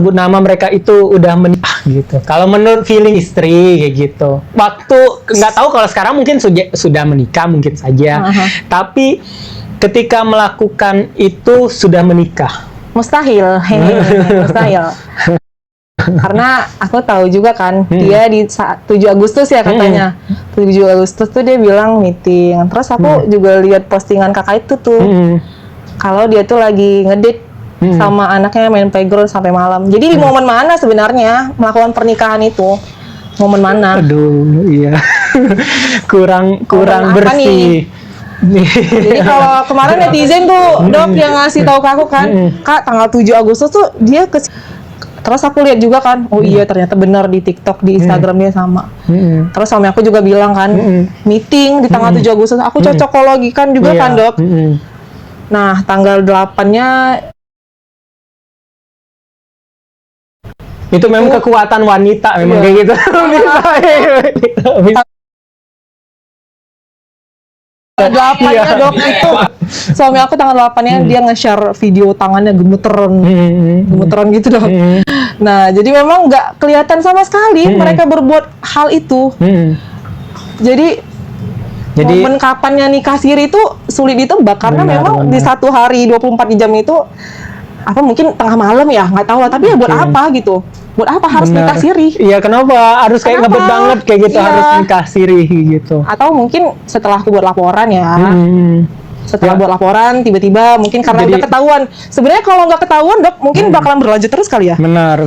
sebut nama mereka itu udah menikah gitu. Kalau menurut feeling istri kayak gitu. Waktu nggak tahu kalau sekarang mungkin sudah menikah mungkin saja. Tapi ketika melakukan itu sudah menikah. Mustahil. Mustahil. Karena aku tahu juga kan dia di 7 Agustus ya katanya. 7 Agustus tuh dia bilang meeting. Terus aku juga lihat postingan kakak itu tuh. Kalau dia tuh lagi ngedate sama anaknya main playground sampai malam. Jadi di momen mana sebenarnya melakukan pernikahan itu? Momen mana? Aduh, iya. kurang bersih. Jadi kalau kemarin netizen tuh Dok yang ngasih tahu ke aku kan, Kak tanggal 7 Agustus tuh dia terus aku lihat juga kan, oh iya ternyata benar di TikTok, di Instagram dia sama. Terus suami aku juga bilang kan, meeting di tanggal 7 Agustus, aku cocokologi kan juga kan Dok. Nah, tanggal 8-nya itu memang kekuatan wanita memang kayak gitu. Bisa. 8-nya Dok itu suami aku tanggal 8-nya dia nge-share video tangannya gemeteran gitu Dok. Nah jadi memang nggak kelihatan sama sekali mereka berbuat hal itu. Jadi momen kapannya nikah siri itu sulit ditebak karena memang di satu hari 24 jam itu apa mungkin tengah malam ya nggak tahu lah, tapi ya buat apa gitu, buat apa harus nikah siri? Iya kenapa harus kayak ngebet banget kayak gitu harus nikah siri gitu? Atau mungkin setelah aku buat laporan ya, setelah buat laporan tiba-tiba mungkin karena udah ketahuan. Sebenarnya kalau nggak ketahuan Dok mungkin bakalan berlanjut terus kali ya. Benar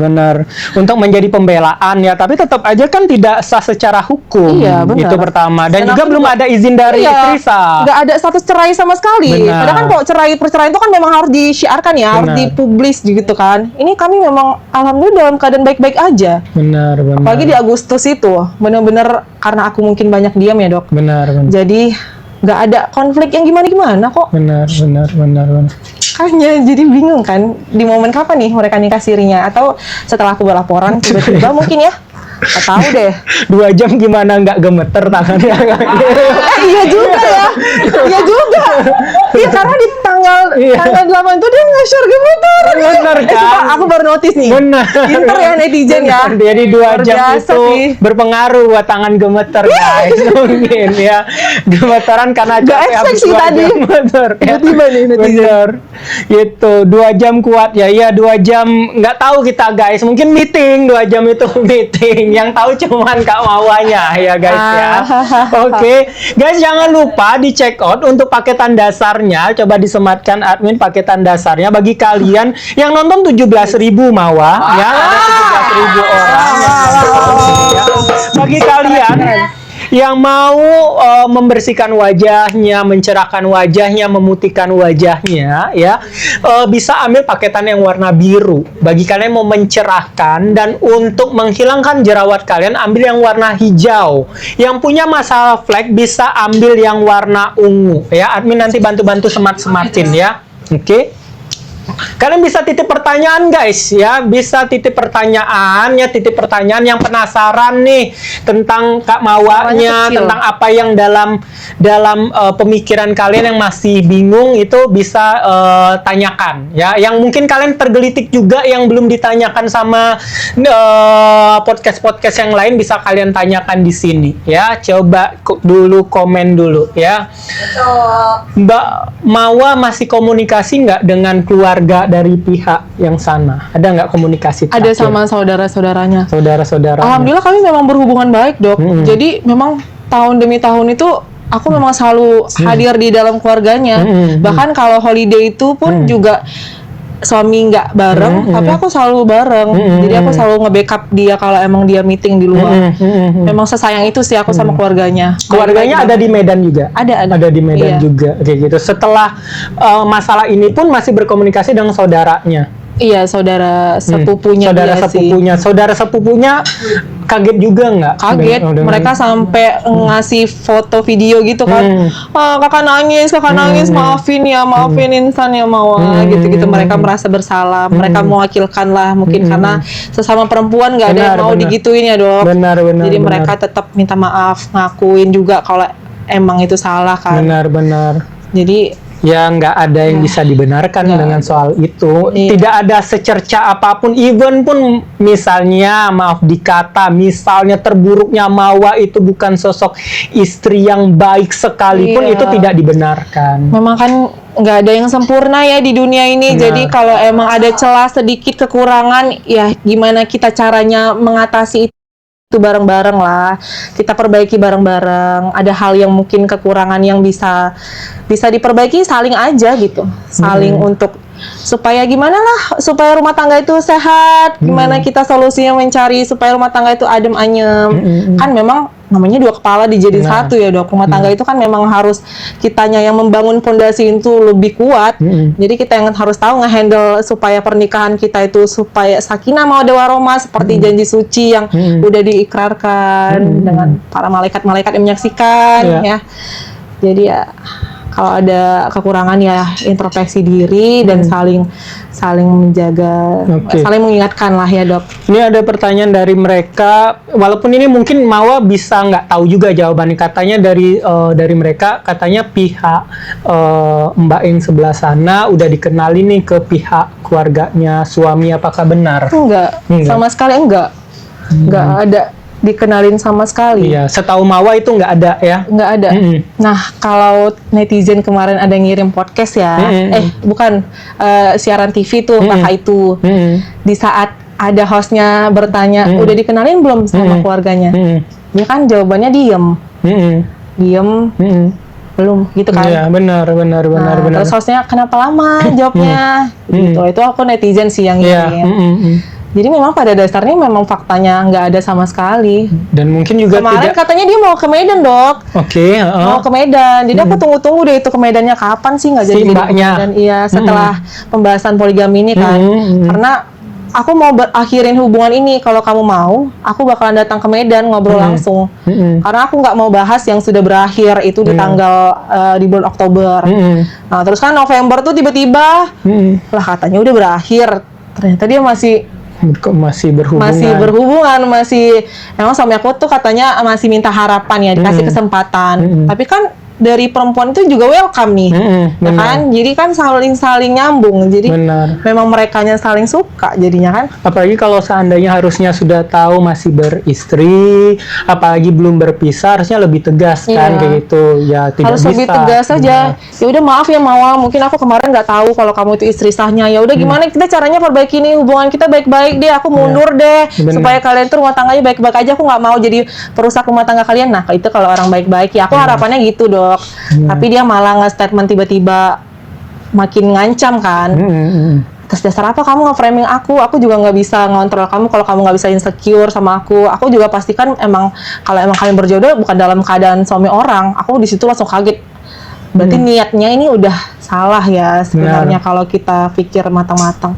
untuk menjadi pembelaan ya, tapi tetap aja kan tidak sah secara hukum. Iya benar. Itu pertama dan juga belum ada izin dari istri sah. Nggak ada status cerai sama sekali. Padahal kan kalau perceraian itu kan memang harus disiarkan ya, harus dipublis gitu kan. Ini kami memang alhamdulillah dalam keadaan baik-baik aja. Benar. Apalagi di Agustus itu benar-benar karena aku mungkin banyak diam ya Dok. Benar. Jadi nggak ada konflik yang gimana kok. Benar. Makanya jadi bingung kan di momen kapan nih mereka nikah sirinya, atau setelah aku berlaporan tiba-tiba mungkin ya nggak tahu deh. 2 jam gimana nggak gemeter tangannya? Iya juga ya. Iya juga. Iya karena di tanggal 8 itu dia nge-share gemeter. Bener kan? Aku baru notice nih. Bener. Pinter ya netizen ya. Jadi 2 jam itu berpengaruh buat tangan gemeter guys. Mungkin ya. Gemeteran karena capek habis 2 jam gemeter. Tiba-tiba nih netizen. Bener. Gitu. 2 jam kuat ya. Iya 2 jam nggak tahu kita guys. Mungkin meeting 2 jam itu meeting. Yang tahu cuman Kak Mawanya ya guys ya. Oke. Guys jangan lupa di check out untuk paketan dasarnya. Coba disematkan admin paketan dasarnya bagi kalian yang nonton 17.000 Mawa ya. Ada 17.000 orang ya. Bagi kalian yang mau membersihkan wajahnya, mencerahkan wajahnya, memutihkan wajahnya ya, bisa ambil paketan yang warna biru. Bagi kalian yang mau mencerahkan dan untuk menghilangkan jerawat kalian, ambil yang warna hijau. Yang punya masalah flek bisa ambil yang warna ungu ya. Admin nanti bantu-bantu semat-sematin ya. Oke. Kalian bisa titip pertanyaan guys ya, bisa titip pertanyaan yang penasaran nih tentang Kak Mawanya, tentang apa yang dalam pemikiran kalian yang masih bingung itu bisa tanyakan ya, yang mungkin kalian tergelitik juga yang belum ditanyakan sama podcast yang lain bisa kalian tanyakan di sini ya. Coba dulu komen dulu ya. Mbak Mawa masih komunikasi nggak dengan keluarga dari pihak yang sana? Ada nggak komunikasi terakhir? Ada sama saudara-saudaranya. Saudara-saudara. Alhamdulillah kami memang berhubungan baik Dok. Jadi memang tahun demi tahun itu aku memang selalu hadir di dalam keluarganya. Bahkan kalau holiday itu pun juga suami nggak bareng, tapi aku selalu bareng. Jadi aku selalu nge-backup dia kalau emang dia meeting di luar. Memang sesayang itu sih aku sama keluarganya. Keluarganya ada di Medan juga? Ada di Medan juga, kayak gitu. Setelah masalah ini pun masih berkomunikasi dengan saudaranya? Iya, saudara sepupunya Saudara sepupunya kaget juga nggak? Kaget, mereka sampai ngasih foto video gitu kan. Kakak nangis, maafin Insan ya Mawa, gitu-gitu. Mereka merasa bersalah, mereka mewakilkan lah mungkin karena sesama perempuan nggak ada yang mau digituin ya Dok. Benar. Jadi mereka tetap minta maaf, ngakuin juga kalau emang itu salah kan. Benar. Jadi Ya nggak ada yang bisa dibenarkan dengan soal itu. Tidak ada secerca apapun, even pun misalnya maaf dikata, misalnya terburuknya Mawa itu bukan sosok istri yang baik sekalipun, itu tidak dibenarkan. Memang kan nggak ada yang sempurna ya di dunia ini. Jadi kalau emang ada celah sedikit kekurangan, ya gimana kita caranya mengatasi itu bareng-bareng lah. Kita perbaiki bareng-bareng. Ada hal yang mungkin kekurangan yang bisa diperbaiki, saling aja gitu. Saling untuk supaya gimana lah, supaya rumah tangga itu sehat. Gimana kita solusinya mencari supaya rumah tangga itu adem anyem. Kan memang namanya dua kepala dijadiin satu ya Dok. Rumah tangga itu kan memang harus kitanya yang membangun fondasi itu lebih kuat. Jadi kita yang harus tahu ngehandle supaya pernikahan kita itu supaya sakinah mawaddah warahmah seperti janji suci yang udah diikrarkan dengan para malaikat-malaikat yang menyaksikan ya. Jadi ya kalau ada kekurangan ya introspeksi diri dan saling menjaga, saling mengingatkan lah ya Dok. Ini ada pertanyaan dari mereka, walaupun ini mungkin Mawa bisa nggak tahu juga jawabannya. Katanya dari mereka, katanya pihak Mbak yang sebelah sana udah dikenalin nih ke pihak keluarganya suami, apakah benar? Enggak. Sama sekali enggak ada dikenalin sama sekali. Iya, setahu Mawa itu nggak ada ya? Nggak ada. Nah, kalau netizen kemarin ada ngirim podcast ya, bukan siaran TV tuh, kakak itu. Di saat ada hostnya bertanya, udah dikenalin belum sama keluarganya? Dia kan jawabannya diem, belum gitu kan? Iya, benar. Terus hostnya kenapa lama jawabnya? Gitu. Itu aku netizen sih yang ngirim. Jadi memang pada dasarnya memang faktanya nggak ada sama sekali. Dan mungkin juga kemarin katanya dia mau ke Medan Dok. Mau ke Medan. Jadi aku tunggu deh itu ke Medannya kapan sih, nggak jadi ke Medan. Iya, setelah pembahasan poligami ini kan. Karena aku mau berakhirin hubungan ini. Kalau kamu mau, aku bakalan datang ke Medan ngobrol langsung. Karena aku nggak mau bahas yang sudah berakhir itu di tanggal di bulan Oktober. Nah, terus kan November tuh tiba-tiba lah katanya udah berakhir. Ternyata dia masih berhubungan, emang suami aku tuh katanya masih minta harapan ya, dikasih kesempatan. Tapi kan dari perempuan itu juga welcome nih, ya kan? Jadi kan saling nyambung. Jadi memang merekanya saling suka jadinya kan. Apalagi kalau seandainya harusnya sudah tahu masih beristri, apalagi belum berpisah, harusnya lebih tegas kan kayak gitu. Ya tidak harus bisa. Lebih tegas aja. Ya udah maaf ya Mawa, mungkin aku kemarin nggak tahu kalau kamu itu istri sahnya. Ya udah gimana kita caranya perbaiki nih hubungan kita baik-baik deh. Aku mundur deh supaya kalian tuh rumah tangganya baik-baik aja. Aku nggak mau jadi perusak rumah tangga kalian. Nah itu kalau orang baik-baik ya aku harapannya gitu Dok. Tapi dia malah nge-statement tiba-tiba makin ngancam kan. Atas dasar apa kamu nge-framing aku? Aku juga nggak bisa ngontrol kamu kalau kamu nggak bisa insecure sama aku. Aku juga pastikan kalau emang kalian berjodoh bukan dalam keadaan suami orang. Aku di situ langsung kaget. Berarti niatnya ini udah salah ya sebenarnya kalau kita pikir matang-matang.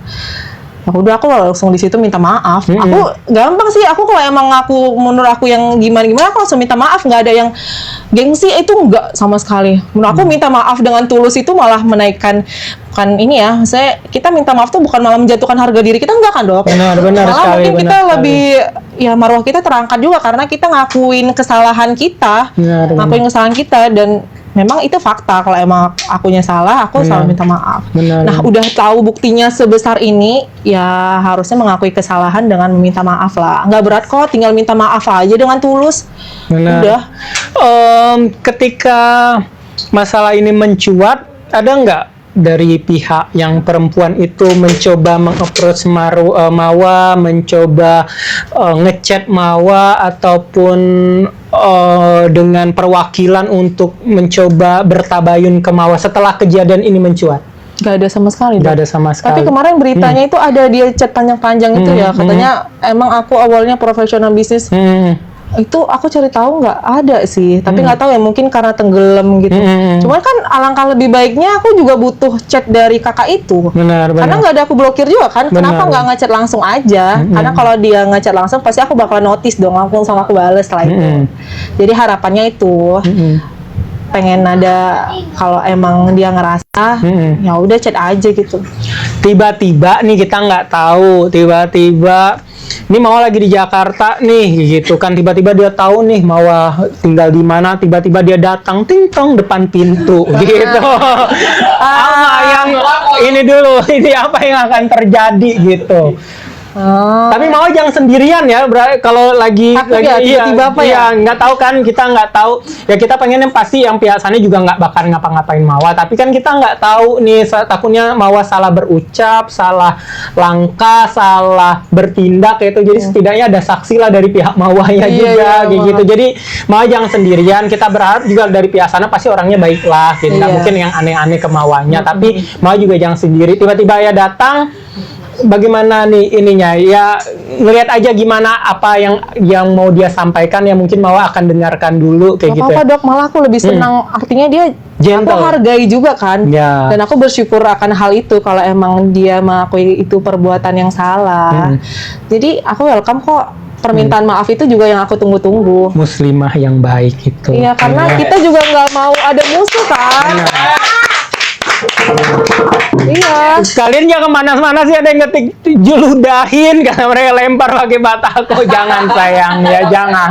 Ya udah aku langsung di situ minta maaf. Aku gampang sih. Aku kalau emang menurut aku yang gimana aku langsung minta maaf. Nggak ada yang gengsi, itu nggak sama sekali. Menurut aku minta maaf dengan tulus itu malah menaikkan, bukan ini ya. Saya kita minta maaf tuh bukan malah menjatuhkan harga diri kita, enggak kan Dok? Benar malah sekali. Mungkin kita lebih ya marwah kita terangkat juga karena kita ngakuin kesalahan kita, ngakuin kesalahan kita dan memang itu fakta. Kalau emang akunya salah, aku selalu minta maaf. Nah, udah tahu buktinya sebesar ini, ya harusnya mengakui kesalahan dengan meminta maaf lah. Nggak berat kok, tinggal minta maaf aja dengan tulus. Udah. Ketika masalah ini mencuat, ada nggak dari pihak yang perempuan itu mencoba meng-approach Mawa, mencoba ngechat Mawa ataupun dengan perwakilan untuk mencoba bertabayun ke Mawa setelah kejadian ini mencuat? Gak ada sama sekali. Gak ada sama sekali. Tapi kemarin beritanya itu ada dia chat panjang-panjang itu ya, katanya emang aku awalnya profesional bisnis. Itu aku cari tahu nggak ada sih, tapi nggak tahu ya mungkin karena tenggelam gitu. Cuman kan alangkah lebih baiknya aku juga butuh chat dari kakak itu. Karena nggak ada aku blokir juga kan. Kenapa nggak ngechat langsung aja? Karena kalau dia ngechat langsung pasti aku bakal notice dong, langsung aku bales setelah itu. Jadi harapannya itu pengen ada, kalau emang dia ngerasa ya udah chat aja gitu. Tiba-tiba nih kita nggak tahu, tiba-tiba ini Mawar lagi di Jakarta nih gitu kan, tiba-tiba dia tahu nih Mawar tinggal di mana, tiba-tiba dia datang ting tong depan pintu gitu. Apa yang ini dulu, ini apa yang akan terjadi gitu. Tapi Mawar jangan sendirian ya, kalau lagi ya, tiba-tiba apa ya? Nggak tahu kan, kita nggak tahu ya, kita pengen yang pasti yang pihak sana juga nggak bakal ngapa-ngapain Mawar, tapi kan kita nggak tahu nih, takutnya Mawar salah berucap, salah langkah, salah bertindak gitu, jadi setidaknya ada saksi lah dari pihak Mawarnya juga gitu. Jadi Mawar jangan sendirian, kita berharap juga dari pihak sana pasti orangnya baik lah gitu, nggak mungkin yang aneh-aneh ke Mawarnya, tapi Mawar juga jangan sendiri, tiba-tiba ya datang. Bagaimana nih ininya ya, ngelihat aja gimana apa yang mau dia sampaikan, ya mungkin Mawar akan dengarkan dulu kayak gitu. Apa Dok, malah aku lebih senang, artinya dia gentle, aku hargai juga kan, dan aku bersyukur akan hal itu kalau emang dia mengakui itu perbuatan yang salah. Jadi aku welcome kok. Permintaan maaf itu juga yang aku tunggu-tunggu. Muslimah yang baik itu. Iya, karena kita juga nggak mau ada musuh kan. Iya. Kalian jangan kemana-mana sih, ada yang ngetik juludahin karena mereka lempar pakai batako. Jangan sayang ya, jangan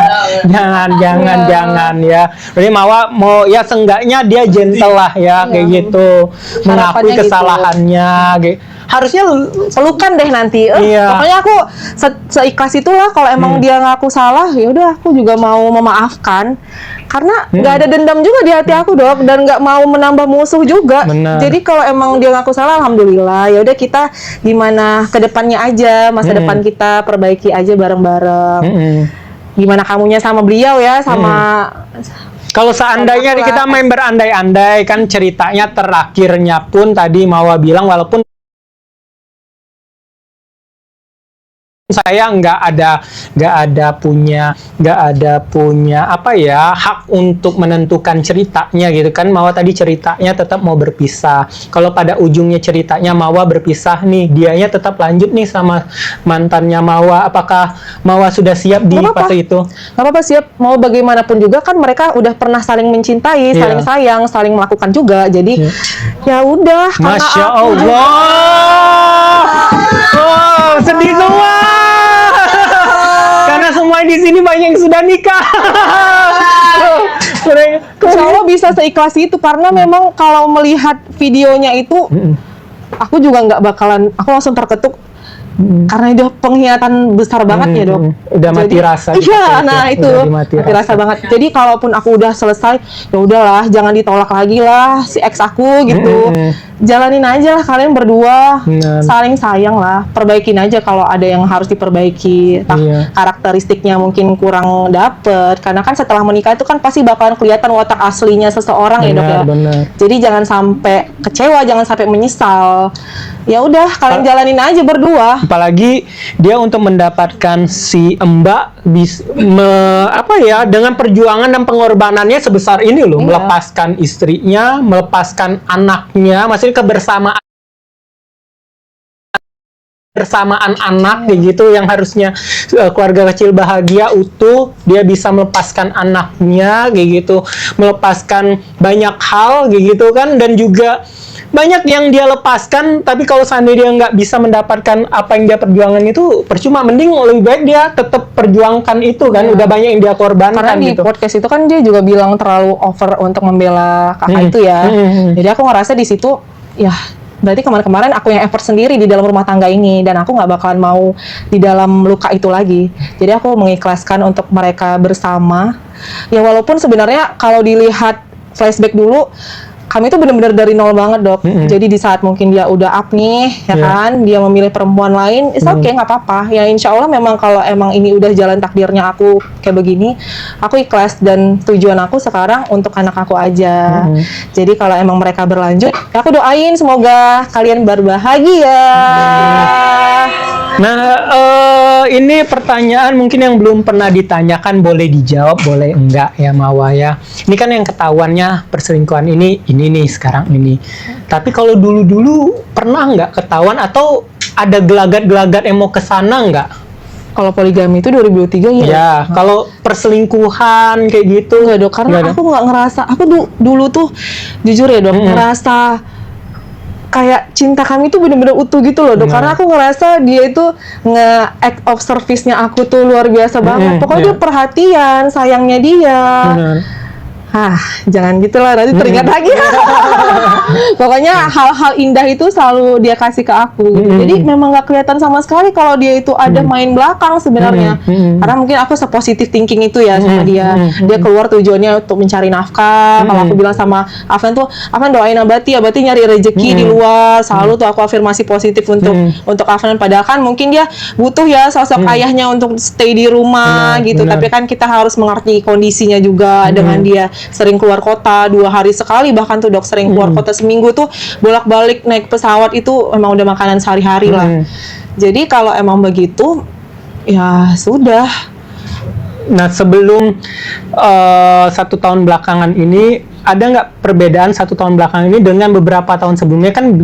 ya. Jadi Mawar mau ya seenggaknya dia gentle lah ya, kayak gitu, mengakui kesalahannya. Gitu. Harusnya pelukan deh nanti. Pokoknya aku seikhlas itulah, kalau emang dia ngaku salah, ya udah aku juga mau memaafkan. Karena nggak ada dendam juga di hati aku Dok, dan nggak mau menambah musuh juga. Jadi kalau emang dia ngaku salah, alhamdulillah. Ya udah kita gimana ke depannya aja, masa depan kita perbaiki aja bareng-bareng. Gimana kamunya sama beliau ya, sama kalau seandainya kita main berandai-andai kan, ceritanya terakhirnya pun tadi Mawar bilang walaupun saya nggak ada punya apa ya, hak untuk menentukan ceritanya gitu kan. Mawar tadi ceritanya tetap mau berpisah. Kalau pada ujungnya ceritanya Mawar berpisah nih, dianya tetap lanjut nih sama mantannya Mawar. Apakah Mawar sudah siap di fase itu? Nggak apa-apa, siap. Mau bagaimanapun juga kan mereka udah pernah saling mencintai, saling sayang, saling melakukan juga. Jadi ya udah. Masya Allah. Oh, sedih semua. Karena semua di sini banyak yang sudah nikah. Insya Allah bisa seikhlas itu, karena memang kalau melihat videonya itu, aku juga nggak bakalan, aku langsung terketuk. Karena itu pengkhianatan besar banget ya Dok. Udah mati rasa. Iya, nah itu mati rasa banget. Jadi kalaupun aku udah selesai, ya udahlah, jangan ditolak lagi lah si ex aku gitu. Jalanin aja lah kalian berdua, saling sayang lah. Perbaikin aja kalau ada yang harus diperbaiki. Karakteristiknya mungkin kurang dapet. Karena kan setelah menikah itu kan pasti bakalan kelihatan watak aslinya seseorang ya Dok ya. Jadi jangan sampai kecewa, jangan sampai menyesal. Ya udah, kalian jalanin aja berdua. Apalagi dia untuk mendapatkan si Mbak dengan perjuangan dan pengorbanannya sebesar ini loh, melepaskan istrinya, melepaskan anaknya, maksudnya bersamaan anak kayak gitu, yang harusnya keluarga kecil bahagia utuh, dia bisa melepaskan anaknya kayak gitu, melepaskan banyak hal kayak gitu kan, dan juga banyak yang dia lepaskan, tapi kalau seandainya dia nggak bisa mendapatkan apa yang dia perjuangkan itu percuma. Mending lebih baik dia tetap perjuangkan itu kan, udah banyak yang dia korbankan. Karena di podcast itu kan dia juga bilang terlalu over untuk membela kakak itu ya. Jadi aku ngerasa di situ ya, berarti kemarin-kemarin aku yang effort sendiri di dalam rumah tangga ini, dan aku nggak bakalan mau di dalam luka itu lagi. Jadi aku mengikhlaskan untuk mereka bersama. Ya walaupun sebenarnya kalau dilihat flashback dulu, kami itu benar-benar dari nol banget Dok. Jadi di saat mungkin dia udah up nih, ya kan, dia memilih perempuan lain, it's okay, nggak apa-apa. Ya insya Allah memang kalau emang ini udah jalan takdirnya aku kayak begini, aku ikhlas, dan tujuan aku sekarang untuk anak aku aja. Jadi kalau emang mereka berlanjut, aku doain semoga kalian berbahagia. Nah, ini pertanyaan mungkin yang belum pernah ditanyakan, boleh dijawab, boleh enggak ya Mawar ya. Ini kan yang ketahuannya perselingkuhan ini nih sekarang ini. Tapi kalau dulu-dulu pernah nggak ketahuan, atau ada gelagat-gelagat yang mau kesana nggak? Kalau poligami itu 2023 ya? Ya, kalau perselingkuhan kayak gitu. Enggak Dok, karena aku nggak ngerasa, aku dulu tuh jujur ya Dok, ngerasa kayak cinta kami tuh bener-bener utuh gitu loh dok. Karena aku ngerasa dia itu nge-act of service-nya aku tuh luar biasa banget. Pokoknya dia perhatian, sayangnya dia. Jangan gitulah, nanti teringat lagi. Pokoknya hal-hal indah itu selalu dia kasih ke aku gitu. Jadi memang gak kelihatan sama sekali kalau dia itu ada main belakang sebenarnya. Karena mungkin aku sepositif thinking itu ya sama dia. Dia keluar tujuannya untuk mencari nafkah. Kalau aku bilang sama Afnan tuh, Afnan doain Abati nyari rezeki di luar. Selalu tuh aku afirmasi positif untuk Afnan. Padahal kan mungkin dia butuh ya sosok ayahnya untuk stay di rumah gitu. Tapi kan kita harus mengerti kondisinya juga dengan dia sering keluar kota 2 hari sekali, bahkan tuh dok sering keluar kota seminggu tuh bolak-balik naik pesawat, itu emang udah makanan sehari-hari lah. Jadi kalau emang begitu ya sudah. Nah sebelum 1 tahun belakangan ini, ada nggak perbedaan 1 tahun belakangan ini dengan beberapa tahun sebelumnya? Kan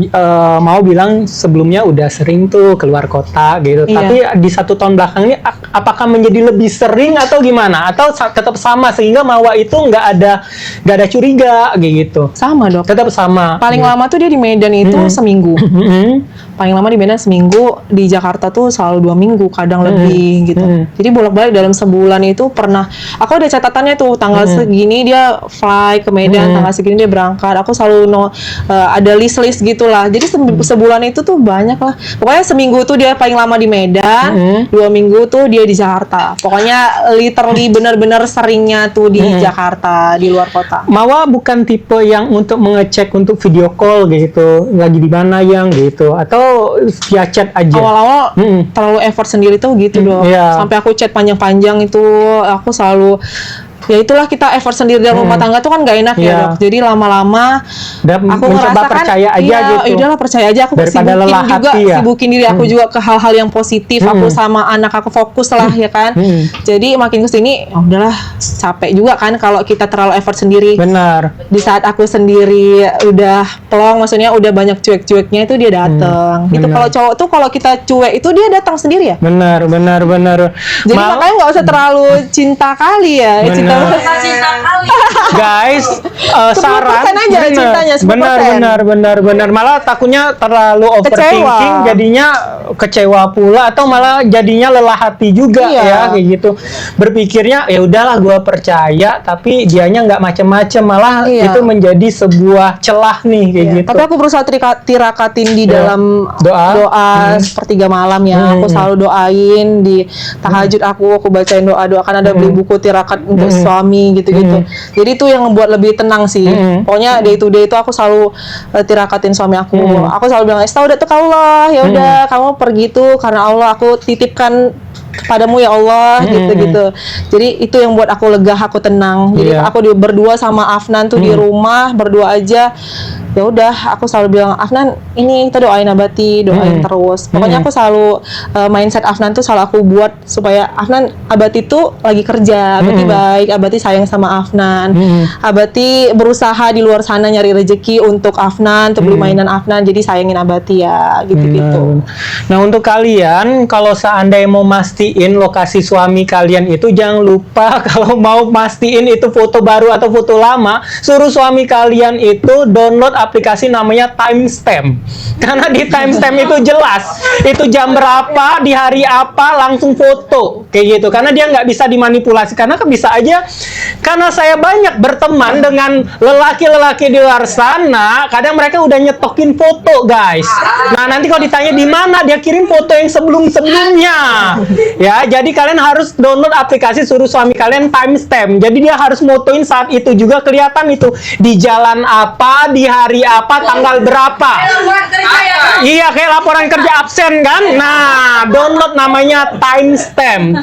mau bilang sebelumnya udah sering tuh keluar kota gitu, tapi di 1 tahun belakangan ini apakah menjadi lebih sering atau gimana? Atau tetap sama sehingga Mawa itu nggak ada curiga kayak gitu? Sama dok. Tetap sama. Paling lama tuh dia di Medan itu seminggu. Paling lama di Medan seminggu, di Jakarta tuh selalu 2 minggu, kadang lebih gitu. Jadi bolak-balik dalam sebulan itu pernah. Aku ada catatannya tuh, tanggal segini dia fly ke Medan, tanggal segini dia berangkat. Aku selalu ada list gitulah. Jadi sebulan itu tuh banyak lah. Pokoknya seminggu tuh dia paling lama di Medan, 2 minggu tuh dia di Jakarta. Pokoknya literally bener-bener seringnya tuh di Jakarta, di luar kota. Mawa bukan tipe yang untuk mengecek untuk video call gitu, lagi di mana yang gitu, atau via chat aja? Awal-awal terlalu effort sendiri tuh gitu dong. Sampai aku chat panjang-panjang itu, aku selalu ya itulah, kita effort sendiri dalam rumah tangga tuh kan gak enak ya dok. Jadi lama-lama aku ngerasa kan percaya aja gitu. Udahlah percaya aja, aku sibukin diri aku juga ke hal-hal yang positif. Aku sama anak aku fokus lah ya kan. Jadi makin kesini udahlah, capek juga kan kalau kita terlalu effort sendiri. Benar. Di saat aku sendiri udah plong, maksudnya udah banyak cuek-cueknya, itu dia datang. Itu kalau cowok tuh kalau kita cuek itu dia datang sendiri ya. Benar. Jadi makanya nggak usah terlalu cinta kali ya. Cinta kali. Guys, saran aja cintanya, 10%. Benar. Malah takutnya terlalu overthinking, jadinya kecewa pula, atau malah jadinya lelah hati juga ya kayak gitu. Berpikirnya ya udahlah, gue percaya, tapi dianya nggak macem-macem, malah itu menjadi sebuah celah nih kayak gitu. Tapi aku berusaha tirakatin di dalam doa sepertiga malam ya. Aku selalu doain di tahajud, aku bacain doa kan ada beli buku tirakat untuk suami gitu-gitu. Jadi itu yang membuat lebih tenang sih. Pokoknya day to day itu aku selalu tirakatin suami aku. Aku selalu bilang, udah tuh Allah, ya udah kamu pergi tuh karena Allah, aku titipkan kepadamu ya Allah, gitu-gitu. Jadi itu yang buat aku lega, aku tenang. Jadi aku berdua sama Afnan tuh di rumah berdua aja. Ya udah, aku selalu bilang, Afnan ini kita doain Abati, doain terus. Pokoknya aku selalu mindset Afnan tuh selalu aku buat supaya Abati tuh lagi kerja, Abati baik, Abati sayang sama Afnan, Abati berusaha di luar sana nyari rezeki untuk Afnan, untuk beli mainan Afnan. Jadi sayangin Abati ya, gitu-gitu. Nah untuk kalian, kalau seandainya mau mastiin lokasi suami kalian itu, jangan lupa kalau mau mastiin itu foto baru atau foto lama, suruh suami kalian itu download aplikasi namanya timestamp. Karena di timestamp itu jelas itu jam berapa, di hari apa, langsung foto kayak gitu. Karena dia nggak bisa dimanipulasi. Karena bisa aja, karena saya banyak berteman dengan lelaki-lelaki di luar sana, kadang mereka udah nyetokin foto guys. Nah nanti kalau ditanya di mana, dia kirim foto yang sebelum-sebelumnya. Ya, jadi kalian harus download aplikasi, suruh suami kalian timestamp. Jadi dia harus motoin saat itu juga, kelihatan itu di jalan apa, di hari apa, tanggal berapa. Iya, kayak laporan kerja absen kan. Nah, download namanya timestamp,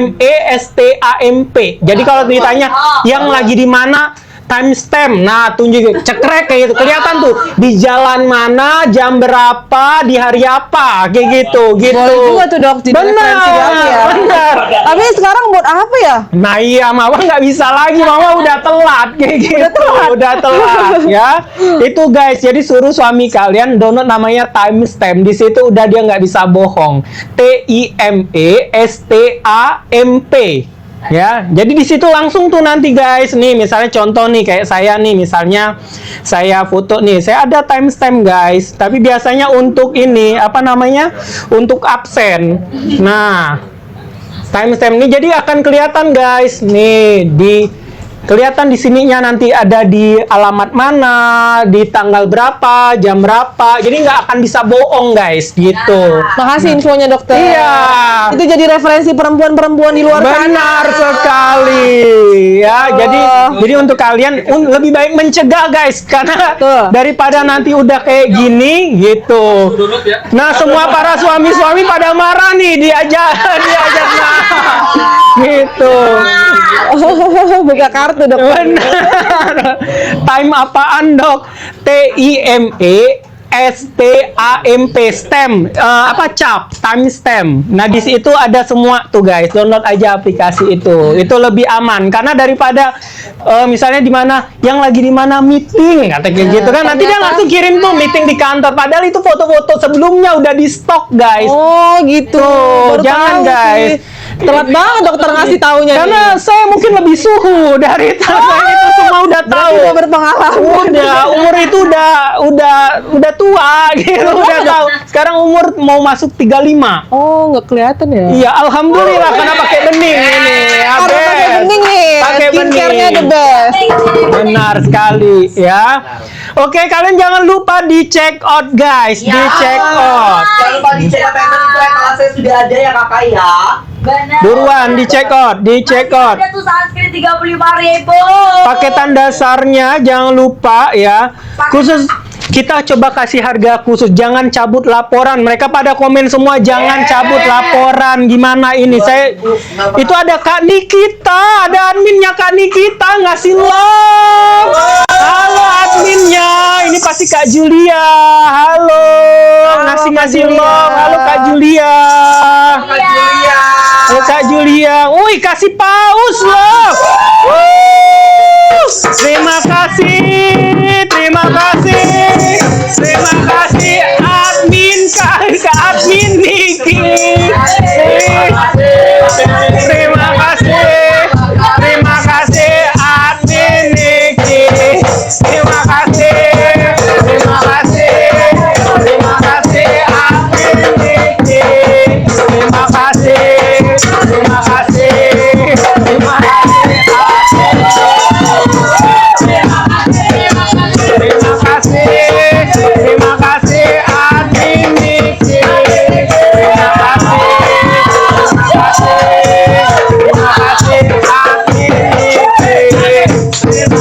TIMESTAMP. Jadi kalau ditanya yang lagi di mana, timestamp. Nah, tunjuk cekrek kayak gitu. Kelihatan tuh di jalan mana, jam berapa, di hari apa, kayak gitu. Boleh juga tuh dok, jadi referensi lagi ya. Benar. Tapi sekarang buat apa ya? Nah iya, Mama nggak bisa lagi, Mama udah telat kayak gitu. Udah telat ya. Itu guys, jadi suruh suami kalian download namanya timestamp. Di situ udah dia nggak bisa bohong. TIMESTAMP. Ya, jadi di situ langsung tuh nanti guys, nih misalnya contoh nih kayak saya nih, misalnya saya foto nih, saya ada timestamp guys, tapi biasanya untuk ini apa namanya, untuk absen. Nah, timestamp ini jadi akan kelihatan guys, nih di kelihatan di sininya nanti ada di alamat mana, di tanggal berapa, jam berapa. Jadi nggak akan bisa bohong guys, gitu. Makasih infonya dokter. Iya. Itu jadi referensi perempuan-perempuan di luar sana. Benar sekali. Ya, jadi untuk kalian lebih baik mencegah guys, karena daripada nanti udah kayak gini gitu. Nah, semua para suami-suami pada marah nih diajak nah. Gitu. Buka kartu dok. Benar. Time apaan dok? TIME STAMP stamp, apa cap, time stamp. Nah di situ ada semua tuh guys, download aja aplikasi itu lebih aman karena daripada misalnya di mana yang lagi di mana meeting kata kayak gitu kan, nanti dia langsung kirim tuh meeting di kantor, padahal itu foto-foto sebelumnya udah di stok guys. Oh gitu. Baru Jangan tahu guys. sih. Telat banget dokter ngasih taunya. Karena saya mungkin lebih suhu dari saya itu semua udah tahu. Udah berpengalaman. Udah umur itu udah tua gitu, udah tahu. Sekarang umur mau masuk 35. Oh, nggak kelihatan ya? Iya, alhamdulillah karena pakai bening ini. Harus pakai bening nih. Pakai Skincare-nya the bening. best. Benar sekali ya. Oke, kalian jangan lupa di check out guys, di check out. Jangan lupa dicek apa yang tadi tuh kelasnya sudah ada ya kakak ya. Benar. Buruan di check out, di check out. Ada tuh sunscreen 35.000. Paketan dasarnya jangan lupa ya. Khusus kita coba kasih harga khusus, jangan cabut laporan. Mereka pada komen semua jangan cabut laporan. Gimana ini? Saya itu ada Kak Nikita, ada adminnya Kak Nikita ngasih love. Halo adminnya, ini pasti Kak Julia. Halo, ngasih love. Halo Kak Julia. Kak Julia. Halo Kak Julia. Wih, kasih paus loh. Terima kasih. Terima kasih. Terima kasih admin ke admin Niki. Terima kasih. Terima kasih admin Niki. Terima kasih. Terima kasih. Terima kasih admin Niki. Terima kasih. Terima kasih. Terima kasih. Terima kasih admin Niki. Terima kasih. Terima kasih admin Niki. Terima kasih.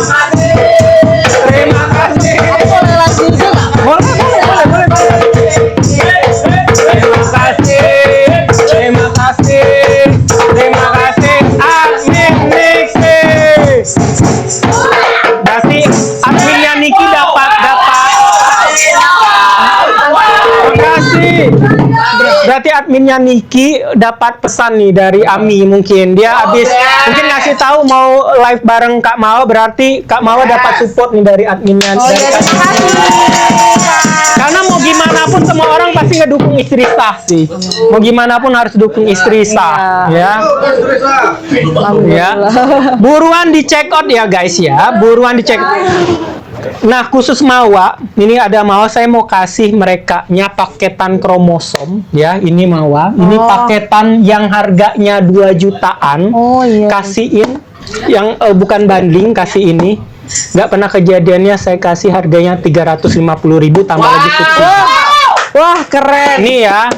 Terima kasih. Boleh. Terima kasih. Terima kasih. Terima kasih admin Niki. Berarti adminnya Niki dapat. Makasih. Berarti adminnya Niki dapat pesan nih dari Ami, mungkin dia habis mungkin ngasih tahu mau live bareng Kak Mawa, berarti Kak Mawa dapat support nih dari adminnya. Dari Kak Niki. Karena mau gimana pun semua orang pasti ngedukung istri sah sih. Mau gimana pun harus dukung istri sah, ya. Ya. Buruan di check out ya guys ya. Buruan di check. Nah, khusus Mawa, ini ada Mawa, saya mau kasih mereka paketan kromosom ya. Ini Mawa, ini paketan yang harganya 2 jutaan. Oh iya. Kasihin yang bukan bundling, kasih ini. Nggak pernah kejadiannya saya kasih harganya 350.000 tambah lagi subsidi. Wah, keren. Ini ya.